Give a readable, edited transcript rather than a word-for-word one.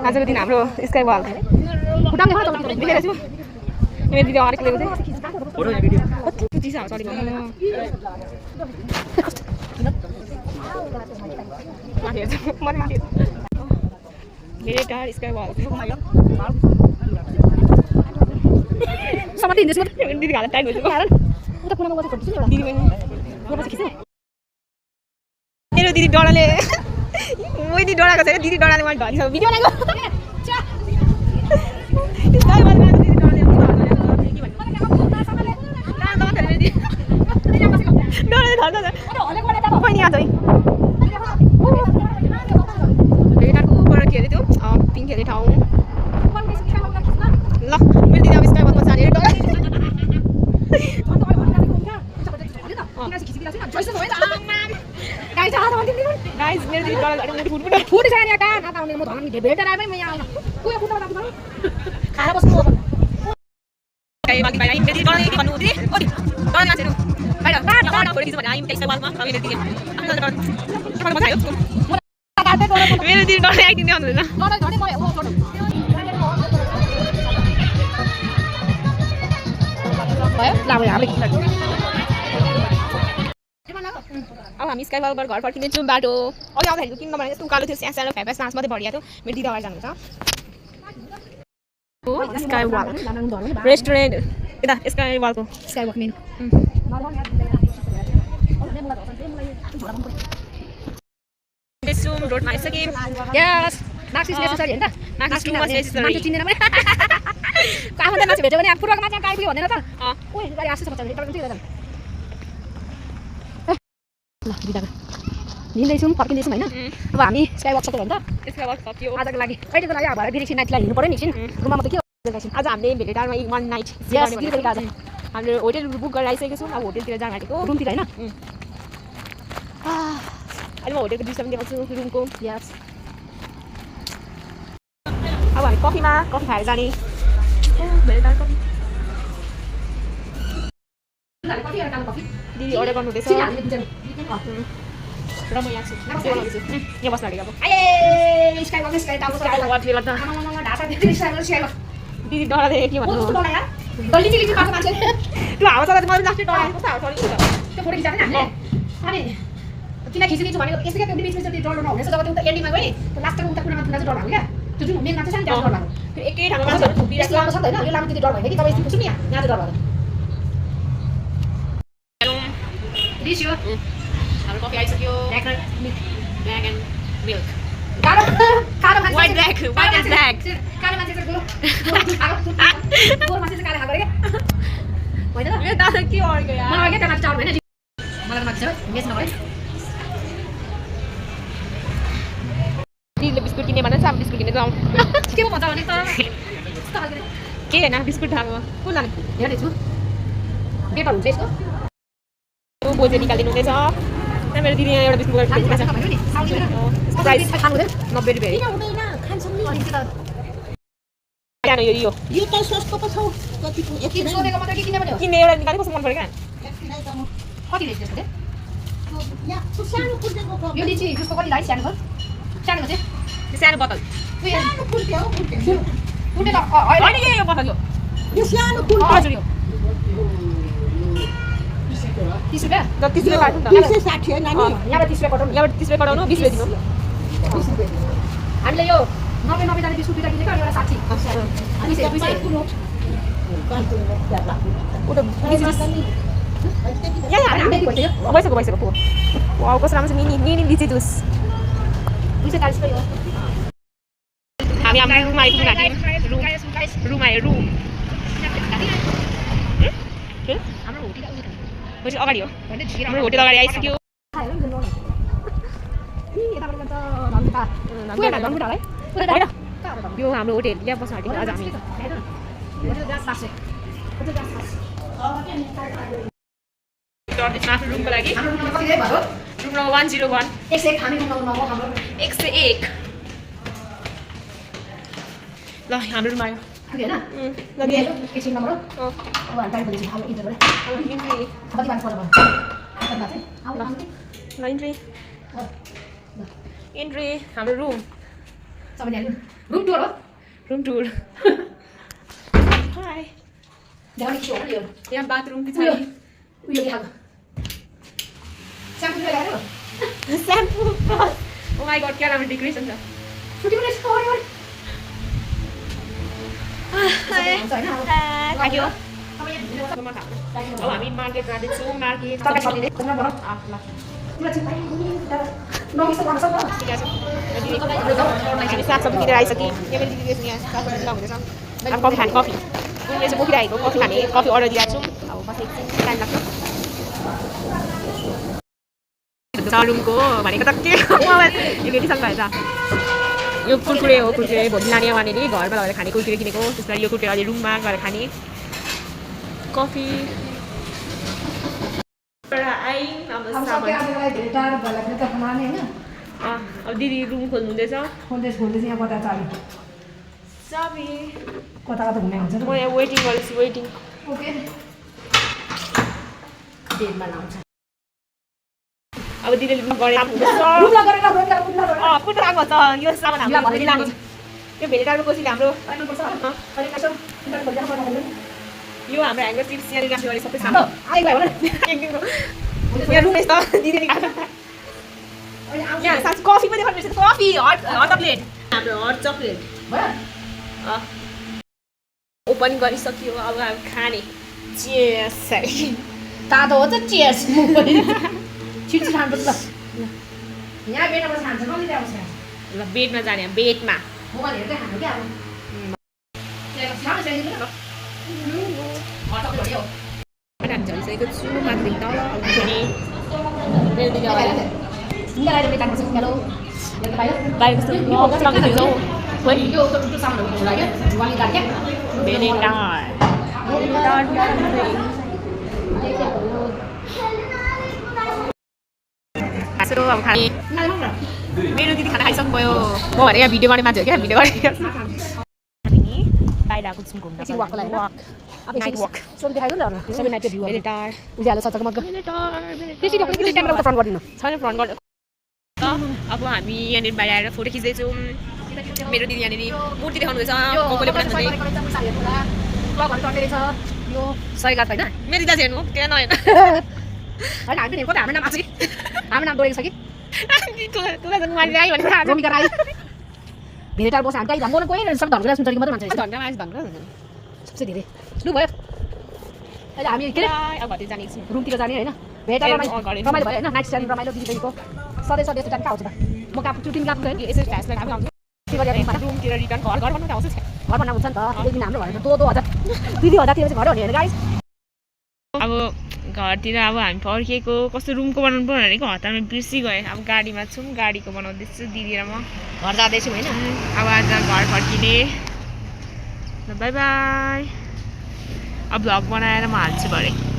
आजको दिन हाम्रो स्काई वॉल देखेर छु मेरो दिदी अगाडि खेलेको थियो कति चिज छ सरी धेरै टाढ स्काई वॉल समाति हिँड्दैछु दिदी हालत टाइम भइसक्यो मेरो दिदी डराले दिदी डराएको छैन दिदी डराले मलाई ढलिसक्यो भिडियो पिङ्क खेल्ने ठाउँ ल मेरो दिदी अब स्काई वलमा जाने गाइस मेरो दिदी डराले फुट छैन यहाँ कहाँ नाता आउने म धन भेटेर आएँ म यहाँ कुयो फुट बता खाएर बस्नु हो गाइ बाकी भाइ मेरो दिदी डराले के भन्नु दिदी ओइ डराले मान्छेहरु बाहिर बाहिर फोटो खिच्नु भने आइम टेक्स्ट वालमा मेरो दिदी आफ्नो बतायो मेरो दिदी डराले एक्टिङ गर्नु हुँदैन डराले झडे म ओ छोडो भयो लामो हाम्रो अब हामी स्काई वलबाट घर फर्किँदैछौँ बाटो अघि आउँदाखेरि किन्न भने यस्तो उकालो थियो स्यानो फ्याफा सास मात्रै भरिया थियो मेरो दिदी अगाडि जानुहुन्छ हो स्काई वल रेस्टुरेन्ट यता स्काई वलको स्काई वक मेनु रोडमा आइसक्यौँ यस माक्सिस नेसेसरी हैन त माक्सिस नेसेसरी मान्छे चिनेन मैले आफन्त मान्छे भेट्यो भने पूर्वको मान्छे गाई पनि भन्दैन त ओइ गाडी आस्छ बच्चा भेट्यो पनि थिएन ल बिदाको हिँड्दैछौँ फर्किँदैछौँ होइन अब हामी स्काई वक सक्यो भने त स्काई वक सक्यो आजको लागि कहिलेको लागि अब बिरेक्सी नाइटलाई हिँड्नु पऱ्यो नि एकछिन रुममा म त के आज हामीले भेटेटारमा वान नाइट हामीले होटेल बुक गरेर आइसकेको छौँ अब होटेलतिर जान आँटेको रुमतिर होइन अहिले म होटेलको दृश्य पनि देखाउँछु रुमको यस अब हामी कफी खाएर जाने भेटेटार कफी दिदी अर्डर गर्नु हुँदैछ र म यहाँ छु यहाँ बस्न आँटेको अब दिदी डराले के भन्नु त्यो हावा चला मैले लास्टै डराएको कस्तो हावा चलेको त्यो फोटो खिचाएको नि हामीले किन खिचिदिन्छु भनेको यसै त्यो बिचमा त्यो डर नहुनेछ जब त्यो एन्डिङमा गयो नि त्यो लास्टको उता कुनामा थुना चाहिँ डर लाग्यो क्या त्यो जुन मेन मान्छे छ नि त्यहाँ डर लाग्यो त्यो एकै ठाउँमा मान्छेहरू थुपिरहेको लामो छ होइन यो लामो त्यति डर भयो कि तपाईँ यस्तो नि यहाँ चाहिँ डर भयो दिस यो हाम्रो कफी आइसक्यो ब्ल्याक एन्ड मिल्क कालो मान्छे वाइट ब्ल्याक कालो मान्छे चाहिँ गोरो मान्छे चाहिँ कालो खाएको क्या होइन त यो दादा के अर्को यार मलाई के मान्छे चाउ हैन मलाई मान्छे मेस नभए दिदीले बिस्कुट किने भने चाहिँ बिस्कुट किने जाउँ के मजा आउने त के हैन बिस्कुट खाएको कुन लाने हेर्दै छु पेपर हुन्छ यसको यो बोजे निकालिदिनु हुँदैछ त्यहाँ मेरो दिदी यहाँ एउटा बिस्कुट खाइदिन्छ प्राइस खानु हुँदैन 90 रुपैयाँ किन हुँदैन खान्छौँ नि त यहाँ यो यो त सस्तो पो छ कतिको एक सोधेको मात्र के किने भने हो किने एउटा निकाले कस्तो मन पर्यो क्या कति रेट त्यसको यहाँ सानो कुर्तेको यो लिची त्यसको कति राइस सानो सानो चाहिँ सानो बोतल सानो कुर्ते हो कुर्ते त अहिले यो बोतल यो सानो कुर्ते हजुर यो 30 रुपैयाँ 30 रुपैयाँ काट्नु त 360 हैन नानी यहाँबाट 30 रुपैयाँ कटाउनु यहाँबाट 30 रुपैयाँ कटाउनु 20 रुपैयाँ दिनु 20 रुपैयाँ हामीले यो 90 जाने बिस्कुट किनेको अनि एउटा 60 अनि 200 भइसक्यो पो वाउ कस्तो राम्रो छ मिनी लिची जुस 240 रुपैयाँ हो हामी हाम्रो रुममा आइपुग्नु लाग्यो रुम आयो रुम के हाम्रो होटल अगाडि हो हाम्रो होटल अगाडि आइसक्यो यो हाम्रो होटल यहाँ बस्न आँटेको आज हामी रुमको लागि रुम नम्बर 101 101 ल हाम्रो रुम आयो पुग्यो हैन लगे एकछिन नम्बर अब हामी गाडी खोलेपछि अब इन्टर गरे कति मान्छे पर्छ आफरमा चाहिँ आउ ल इन्ट्री हाम्रो रुम सबैले रुम टुर हो रुम टुर हाई देखाउने के हो यो यहाँ बाथरुम उयो पछाडि उयो देखाएको स्याम्पू लगाएर स्याम्पू ओ माई गॉड क्या राम्रो डेकोरेसन छ छुट्टी पनि यस्तो अरे हुन्छ हैन अब खायो अब हामी मार्केट जाँदैछौँ मार्केट तपाईँ छलिने नम्बर ल तिमीलाई चाहिँ नमिस्तो गर्न सक्छ हामी सागसब्जी किनेर आइसक्यौँ यहाँ मेरो दिदीले यहाँ सागसब्जी लगाउँदैछ अब कफी खाने कफी उनीले चाहिँ बोकिरहेको कफी खाने कफी अर्डर दिएको छौँ अब बस एकछिन टाइम लाग्छ रुमको भनेको त के यो केटिसक्नु भएछ यो कुरकुरे हो कुरकुरे भोलि लाने वहाँनिर घरमा लगेर खाने कुरकुरे किनेको त्यसलाई यो कुरकुरे अहिले रुममा गएर खाने कफी अब दिदी रुम खोल्नुहुँदैछ खोल्दैछ यहाँ कता चाल्यो चाबी कता कता घुम्ने हुन्छ म यहाँ वेटिङ गर्दैछु वेटिङ ओके बेडमा लाउँछ अब दिदीले गरेर रुमला गरेर कुटराको छ यो सामान हाम्रो भोलि लानु यो भेटेटाको कोसीले हाम्रो यो हाम्रो ह्याङ्गर चिप्स यहाँनिर राख्यो भने सबै सामान यहाँ रुम यस्तो दिदीले यहाँ साँच्ची कफी पनि देखाउनु पर्छ कफी हट चक्लेट हाम्रो हट चक्लेट ओपन गरिसक्यो अब हामी खाने चियर्स तातो हो त चियर्स मुख पनि छिटो खानुपर्छ ल यहाँ बेडमा बसेर खान्छ कहिले त्यहाँ बसेर ल बेडमा जाने बेडमा मोबाइल हेर्दै खानु क्या अब हामी झरिसकेको छु माथि तल आउँछ मेरो दिदी अगाडि बाहिर कस्तो लगाइदिन्छौ यो सामानहरू लाग्यो अब खाने मेरो दिदी खाना खाइसक्नुभयो म भने यहाँ भिडियो गर्ने मान्छे हो क्या भिडियो गर्ने हामी बाहिर आएको छौँ घुम्न छैन फ्रन्ट गर्नु अब हामी यहाँनिर बाहिर आएर फोटो खिच्दैछौँ मेरो दिदी यहाँनिर मूर्ति देखाउनु हुँदैछ मेरो दिदा हेर्नु क्या नहेर्नु हाम्रो नाम दोहोरेको छ कि भूमिका राई भेटार बस हामी धनको कोही सब धनको सुन्तरीको मात्रै मान्छे सबसे धेरै लु भयो अहिले हामी के घरतिर जाने रुमतिर जाने होइन भेटार रमाइलो भयो होइन नाइट स्ट्यान्ड रमाइलो दिदीको सधैँ यस्तो टाइम कहाँ आउँछ त म कहाँ चुटिङ गएको होइन यसरी फ्ल्यास लगाएर आउँछ रुमतिर रिटर्न घर बनाउनु आउँछ घर बनाउनु हुन्छ नि त एक दिन हाम्रो घर 2000 2000 चाहिँ घर हो नि होइन गाइस अब घरतिर अब हामी फर्किएको कस्तो रुमको बनाउनु पर्यो भनेको हतारमा बिर्सी गएँ अब गाडीमा छौँ गाडीको बनाउँदैछु दिदी र म घर जाँदैछु होइन अब आज घर फर्किने ल बाई बाई अब भ्लग बनाएर म हाल्छु भरे